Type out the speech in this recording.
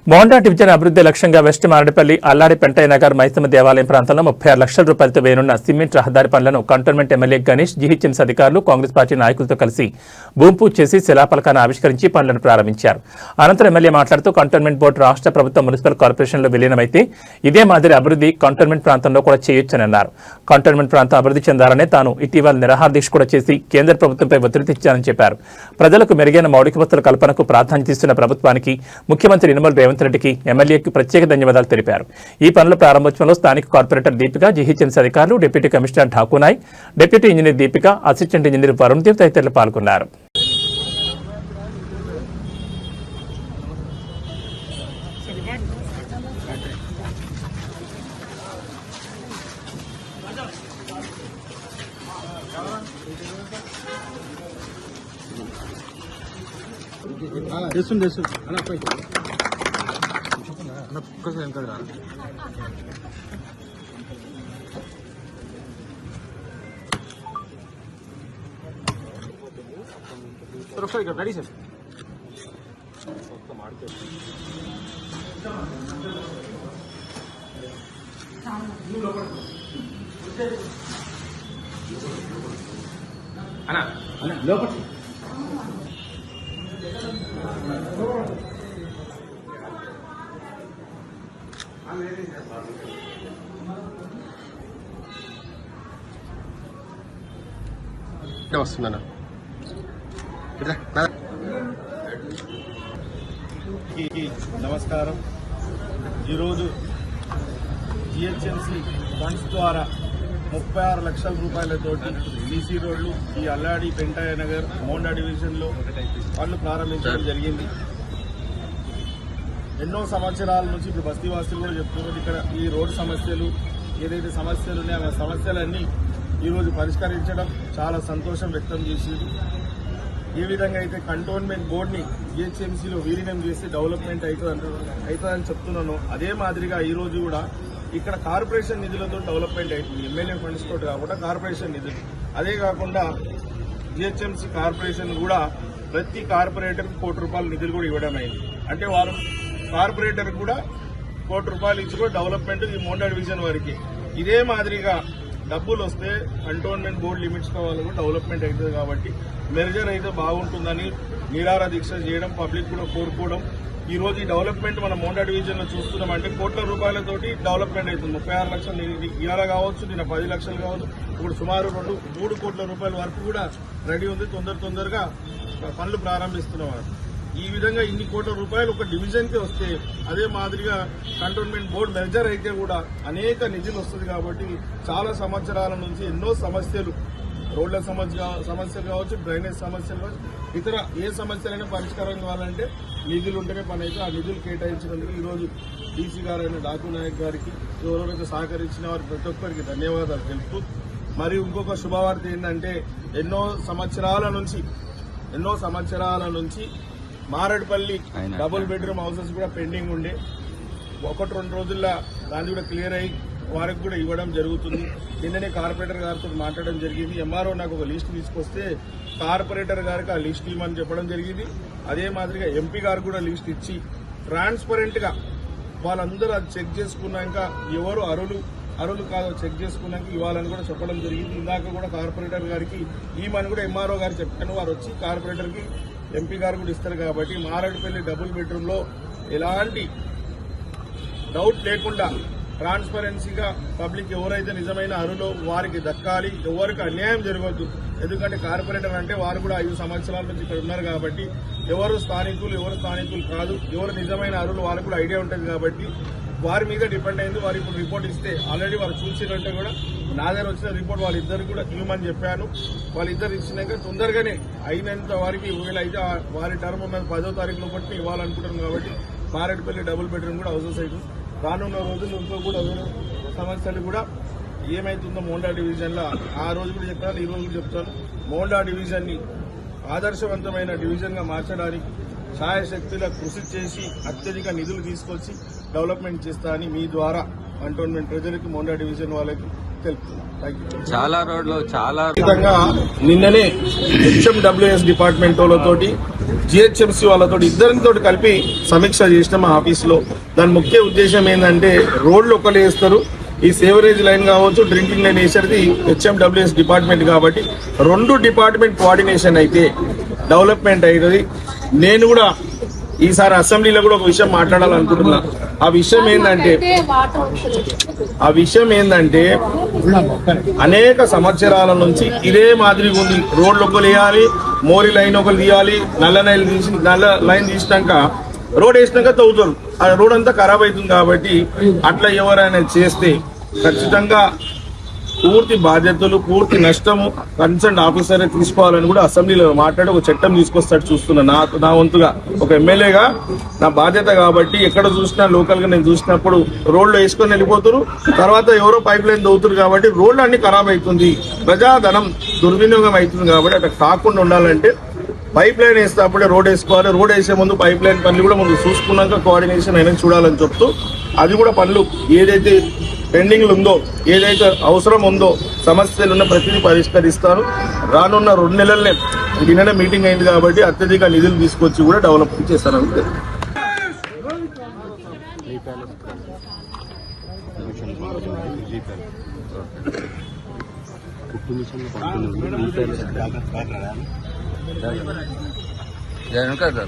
Monda division అభివృద్ధి లక్ష్యంగా west మారడిపల్లి అల్లాడి పెంటయ్య నగర్ మైసమ్మ దేవాలయం ప్రాంతంలో 36 లక్షల రూపాయలతో వేనున్న సిమెంట్ రహదారి పనులను కంటోన్మెంట్ ఎమ్మెల్యే గణేష్ జీహెచ్ఎంసీ అధికారులు కాంగ్రెస్ పార్టీ నాయకులతో కలిసి భూమి పూజ చేసి శిలాఫలకాన్ని ఆవిష్కరించి పనులను ప్రారంభించారు. అనంతరం ఎమ్మెల్యే మాట్లాడుతూ కంటోన్మెంట్ బోర్డు రాష్ట్ర ప్రభుత్వ మున్సిపల్ కార్పొరేషన్లో విలీనమైతే ఇదే మాదిరి అభివృద్ధి కంటోన్మెంట్ ప్రాంతంలో కూడా చేయొచ్చని అన్నారు. కంటోన్మెంట్ ప్రాంతం అభివృద్ధి చెందాలనే తాను ఇటీవల నిరాహార దీక్ష కూడా చేసి కేంద్ర ప్రభుత్వంపై ఒత్తిడి తెచ్చానని చెప్పారు. ప్రజలకు మెరుగైన మౌలిక వసతుల కల్పనకు ప్రాధాన్యత ఇస్తున్న ప్రభుత్వానికి ముఖ్యమంత్రి యనమల రేవంత్ రెడ్డికి ఎమ్మెల్యేకి ప్రత్యేక ధన్యవాదాలు తెలిపారు. ఈ పనుల ప్రారంభోత్సవంలో స్థానిక కార్పొరేటర్ దీపిక, జీహెచ్ఎంసీ అధికారులు, డిప్యూటీ కమిషనర్ ఠాకూనాయ్, deputy engineer Deepika, assistant engineer Varun Dev తదితరులు పాల్గొన్నారు. రెడీ సార్ అన్నా లోపల వస్తున్నా నమస్కారం. ఈరోజు జిహెచ్ఎంసీ ఫండ్స్ ద్వారా 36 లక్షల రూపాయలతోటి సీసీ రోడ్లు ఈ అల్లాడి పెంటయ్య నగర్ మోండా డివిజన్లో పనులు ప్రారంభించడం జరిగింది. ఎన్నో సంవత్సరాల నుంచి ఇప్పుడు బస్తీవాసులు కూడా చెప్తున్నారు, ఇక్కడ ఈ రోడ్డు సమస్యలు ఏదైతే సమస్యలు ఉన్నాయో ఆ సమస్యలన్నీ ఈరోజు పరిష్కరించడం చాలా సంతోషం వ్యక్తం చేసింది. ఏ విధంగా అయితే కంటోన్మెంట్ బోర్డుని జిహెచ్ఎంసీలో విలీనం చేసి డెవలప్మెంట్ అవుతుందని చెప్తున్నాను, అదే మాదిరిగా ఈరోజు కూడా ఇక్కడ కార్పొరేషన్ నిధులతో డెవలప్మెంట్ అవుతుంది. ఎమ్మెల్యే ఫండ్స్ తోటి కాకుండా కార్పొరేషన్ నిధులు. అదే కాకుండా జిహెచ్ఎంసీ కార్పొరేషన్ కూడా ప్రతి కార్పొరేటర్కి ₹1 నిధులు కూడా ఇవ్వడం అయింది. అంటే వారు కార్పొరేటర్ కూడా ₹1 ఇచ్చి కూడా డెవలప్మెంట్ ఈ మోండా డివిజన్ వరకు. ఇదే మాదిరిగా డబ్బులు వస్తే కంటోన్మెంట్ బోర్డు లిమిట్స్ కావాలి కూడా డెవలప్మెంట్ అవుతుంది. కాబట్టి మెర్జర్ అయితే బాగుంటుందని నిరాహార దీక్ష చేయడం, పబ్లిక్ కూడా కోరుకోవడం. ఈ రోజు ఈ డెవలప్మెంట్ మన మోండా డివిజన్ లో చూస్తున్నాం. అంటే ₹1,00,00,000 డెవలప్మెంట్ అవుతుంది. 36 లక్షలు ఇవాళ కావచ్చు, నిన్న 10 లక్షలు కావచ్చు, ఇప్పుడు సుమారు ₹3 కోట్ల వరకు కూడా రెడీ ఉంది. తొందరగా పనులు ప్రారంభిస్తున్నవారు. ఈ విధంగా ఇన్ని కోట్ల రూపాయలు ఒక డివిజన్ కి వస్తే అదే మాదిరిగా కంటోన్మెంట్ బోర్డు మెర్జర్ అయితే కూడా అనేక నిధులు వస్తుంది. కాబట్టి చాలా సంవత్సరాల నుంచి ఎన్నో సమస్యలు, రోడ్ల సమస్యలు కావచ్చు, డ్రైనేజ్ సమస్యలు కావచ్చు, ఇతర ఏ సమస్యలైనా పరిష్కారం కావాలంటే నిధులు ఉంటేనే పని అయితే ఆ నిధులు కేటాయించినందుకు ఈరోజు డీసీ గారైన ఠాకూనాయక్ గారికి, ఎవరైతే సహకరించిన వారికి ప్రతి ఒక్కరికి ధన్యవాదాలు తెలుపుతూ, మరియు ఇంకొక శుభవార్త ఏంటంటే ఎన్నో సంవత్సరాల నుంచి మారడిపల్లి డబుల్ బెడ్రూమ్ హౌసెస్ కూడా పెండింగ్ ఉండే 1-2 రోజుల్లో దాన్ని కూడా క్లియర్ అయ్యి వారికి కూడా ఇవ్వడం జరుగుతుంది. నిన్ననే కార్పొరేటర్ గారితో మాట్లాడడం జరిగింది. ఎంఆర్ఓ నాకు ఒక లిస్ట్ తీసుకొస్తే కార్పొరేటర్ గారికి ఆ లిస్ట్ ఇవ్వమని చెప్పడం జరిగింది. అదే మాదిరిగా ఎంపీ గారు కూడా లిస్ట్ ఇచ్చి ట్రాన్స్పరెంట్ గా వాళ్ళందరూ అది చెక్ చేసుకున్నాక ఎవరు అరులు కాదో చెక్ చేసుకున్నాక ఇవ్వాలని కూడా చెప్పడం జరిగింది. ఇందాక కూడా కార్పొరేటర్ గారికి ఈమని కూడా ఎంఆర్ఓ గారు చెప్పాను. వారు వచ్చి కార్పొరేటర్ కి ఎంపీ గారు కూడా ఇస్తారు. కాబట్టి మారడిపల్లి డబుల్ బెడ్రూమ్ లో ఎలాంటి డౌట్ లేకుండా ట్రాన్స్పరెన్సీగా పబ్లిక్ ఎవరైతే నిజమైన అరులో వారికి దక్కాలి, ఎవరికి అన్యాయం జరగవద్దు. ఎందుకంటే కార్పొరేటర్ అంటే వారు కూడా 5 సంవత్సరాల నుంచి ఇక్కడ ఉన్నారు. కాబట్టి ఎవరు స్థానికులు కాదు, ఎవరు నిజమైన అరులు వారికి కూడా ఐడియా ఉంటుంది. కాబట్టి వారి మీద డిపెండ్ అయింది. వారు ఇప్పుడు రిపోర్ట్ ఇస్తే ఆల్రెడీ వారు చూసినట్టే కూడా నా దగ్గర వచ్చిన రిపోర్ట్ వాళ్ళిద్దరు కూడా ఇవ్వమని చెప్పాను. వాళ్ళిద్దరు ఇచ్చినాక తొందరగానే అయినంత వారికి వీలైతే వారి టర్మ్ ఉన్న 10వ తారీఖులో బట్టి ఇవ్వాలనుకుంటున్నాం. కాబట్టి మారేడుపల్లి డబుల్ బెడ్రూమ్ కూడా హౌసెస్ అవుతుంది. రానున్న రోజుల్లో ఇంకో కూడా సమస్యలు కూడా ఏమైతుందో మోండా డివిజన్ లో ఆ రోజు కూడా చెప్పాను, ఈ రోజు కూడా చెప్తాను. మోండా డివిజన్ ని ఆదర్శవంతమైన డివిజన్ గా మార్చడానికి శాయశక్తుల కృషి చేసి అత్యధిక నిధులు తీసుకొచ్చి డెవలప్మెంట్ చేస్తా అని మీ ద్వారా కంటోన్మెంట్ ప్రజలకి మోండా డివిజన్ వాళ్ళకి తెలుపుతున్నాం. చాలా రోడ్లు చాలా ఖచ్చితంగా నిన్ననే హెచ్ఎండబ్ల్యూఎస్ డిపార్ట్మెంట్ వాళ్ళతోటి జిహెచ్ఎంసీ వాళ్ళతో ఇద్దరితో కలిపి సమీక్ష చేసిన మా ఆఫీస్లో. దాని ముఖ్య ఉద్దేశం ఏంటంటే రోడ్లు ఒకరు వేస్తారు, ఈ సేవరేజ్ లైన్ కావచ్చు, డ్రింకింగ్ లైన్ వేసేది హెచ్ఎండబ్ల్యూఎస్ డిపార్ట్మెంట్ కాబట్టి రెండు డిపార్ట్మెంట్ కోఆర్డినేషన్ అయితే డెవలప్మెంట్ అవుతుంది. నేను కూడా ఈసారి అసెంబ్లీలో కూడా ఒక విషయం మాట్లాడాలనుకుంటున్నా. ఆ విషయం ఏంటంటే అనేక సంవత్సరాల నుంచి ఇదే మాదిరిగా ఉంది. రోడ్లు ఒకరు వేయాలి, మోరీ లైన్ ఒకరు తీయాలి, నల్ల లైన్ తీసినాక రోడ్ వేసినాక తవ్వుతారు. ఆ రోడ్ అంతా ఖరాబ్ అవుతుంది. కాబట్టి అట్లా ఎవరైనా చేస్తే ఖచ్చితంగా పూర్తి బాధ్యతలు, పూర్తి నష్టము కన్సర్న్ ఆఫీసరే తీసుకోవాలని కూడా అసెంబ్లీలో మాట్లాడి ఒక చట్టం తీసుకొస్తాడు చూస్తున్నా. నా వంతుగా ఒక ఎమ్మెల్యేగా నా బాధ్యత కాబట్టి ఎక్కడ చూసినా లోకల్గా నేను చూసినప్పుడు రోడ్లు వేసుకొని వెళ్ళిపోతారు, తర్వాత ఎవరో పైప్ లైన్ తవ్వుతారు. కాబట్టి రోడ్లు అన్ని ఖరాబ్ అవుతుంది, ప్రజాధనం దుర్వినియోగం అవుతుంది. కాబట్టి అట్లా కాకుండా ఉండాలంటే పైప్ లైన్ వేస్తే అప్పుడే రోడ్ వేసుకోవాలి. రోడ్ వేసే ముందు పైప్ లైన్ పనులు కూడా ముందు చూసుకున్నాక కోఆర్డినేషన్ అయినా చూడాలని చెప్తూ అది కూడా పనులు ఏదైతే పెండింగ్లు ఉందో, ఏదైతే అవసరం ఉందో, సమస్యలు ఉన్న ప్రతిదీ పరిష్కరిస్తారు. రానున్న 2 నెలలనే నిన్ననే మీటింగ్ అయింది కాబట్టి అత్యధిక నిధులు తీసుకొచ్చి కూడా డెవలప్మెంట్ చేస్తారని జగన్ కదా